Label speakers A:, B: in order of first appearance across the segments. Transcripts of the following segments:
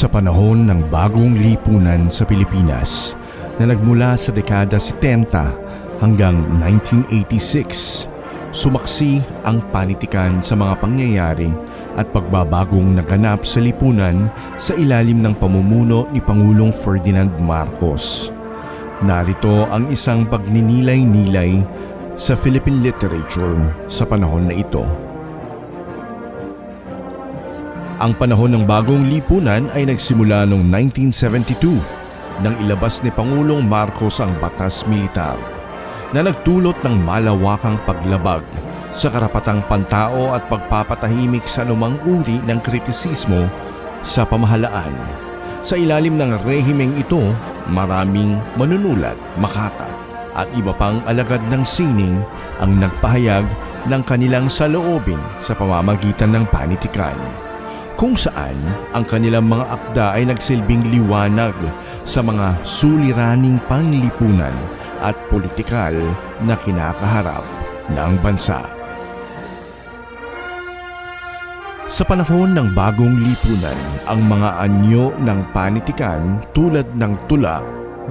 A: Sa panahon ng bagong lipunan sa Pilipinas na nagmula sa dekada 70 hanggang 1986, sumaksi ang panitikan sa mga pangyayari at pagbabagong naganap sa lipunan sa ilalim ng pamumuno ni Pangulong Ferdinand Marcos. Narito ang isang pagninilay-nilay sa Philippine literature sa panahon na ito. Ang panahon ng bagong lipunan ay nagsimula noong 1972 nang ilabas ni Pangulong Marcos ang Batas Militar na nagdulot ng malawakang paglabag sa karapatang pantao at pagpapatahimik sa anumang uri ng kritisismo sa pamahalaan. Sa ilalim ng rehimeng ito, maraming manunulat, makata at iba pang alagad ng sining ang nagpahayag ng kanilang saloobin sa pamamagitan ng panitikan, kung saan ang kanilang mga akda ay nagsilbing liwanag sa mga suliraning panlipunan at politikal na kinakaharap ng bansa. Sa panahon ng bagong lipunan, ang mga anyo ng panitikan tulad ng tula,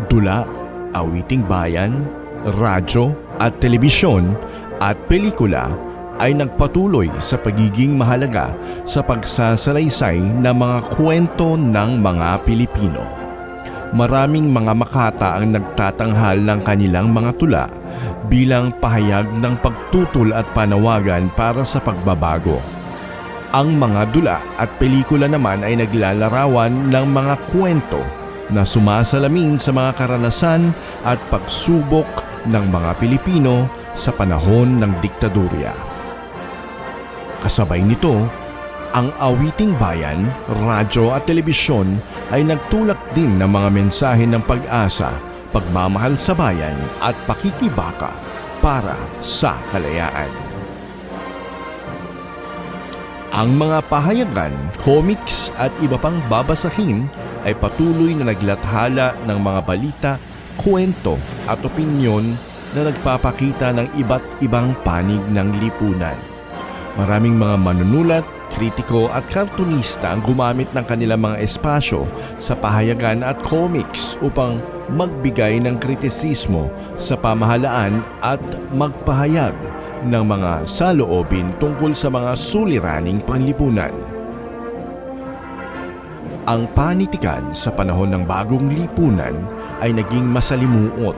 A: dula, awiting bayan, radyo at telebisyon at pelikula ay nagpatuloy sa pagiging mahalaga sa pagsasalaysay ng mga kwento ng mga Pilipino. Maraming mga makata ang nagtatanghal ng kanilang mga tula bilang pahayag ng pagtutol at panawagan para sa pagbabago. Ang mga dula at pelikula naman ay naglalarawan ng mga kwento na sumasalamin sa mga karanasan at pagsubok ng mga Pilipino sa panahon ng diktadurya. Kasabay nito, ang awiting bayan, radyo at telebisyon ay nagtulak din ng mga mensahe ng pag-asa, pagmamahal sa bayan at pakikibaka para sa kalayaan. Ang mga pahayagan, comics at iba pang babasahin ay patuloy na naglathala ng mga balita, kwento at opinyon na nagpapakita ng iba't ibang panig ng lipunan. Maraming mga manunulat, kritiko at kartunista ang gumamit ng kanilang mga espasyo sa pahayagan at comics upang magbigay ng kritisismo sa pamahalaan at magpahayag ng mga saloobin tungkol sa mga suliraning panlipunan. Ang panitikan sa panahon ng bagong lipunan ay naging masalimuot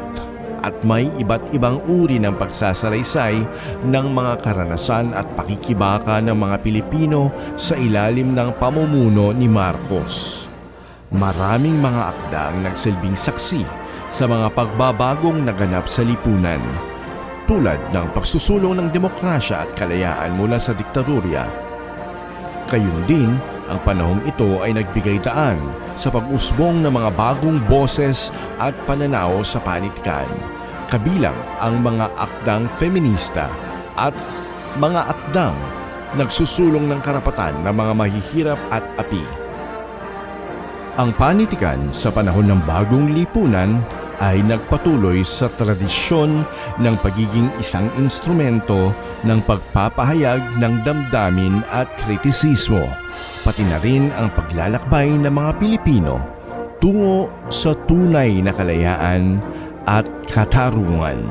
A: at may iba't ibang uri ng pagsasalaysay ng mga karanasan at pakikibaka ng mga Pilipino sa ilalim ng pamumuno ni Marcos. Maraming mga akda ang nagsilbing saksi sa mga pagbabagong naganap sa lipunan, tulad ng pagsusulong ng demokrasya at kalayaan mula sa diktadurya. Gayun din, ang panahong ito ay nagbigay daan sa pag-usbong ng mga bagong boses at pananaw sa panitikan, kabilang ang mga akdang feminista at mga akdang nagsusulong ng karapatan ng mga mahihirap at api. Ang panitikan sa panahon ng bagong lipunan ay nagpatuloy sa tradisyon ng pagiging isang instrumento ng pagpapahayag ng damdamin at kritisismo, pati na rin ang paglalakbay ng mga Pilipino tungo sa tunay na kalayaan at katarungan.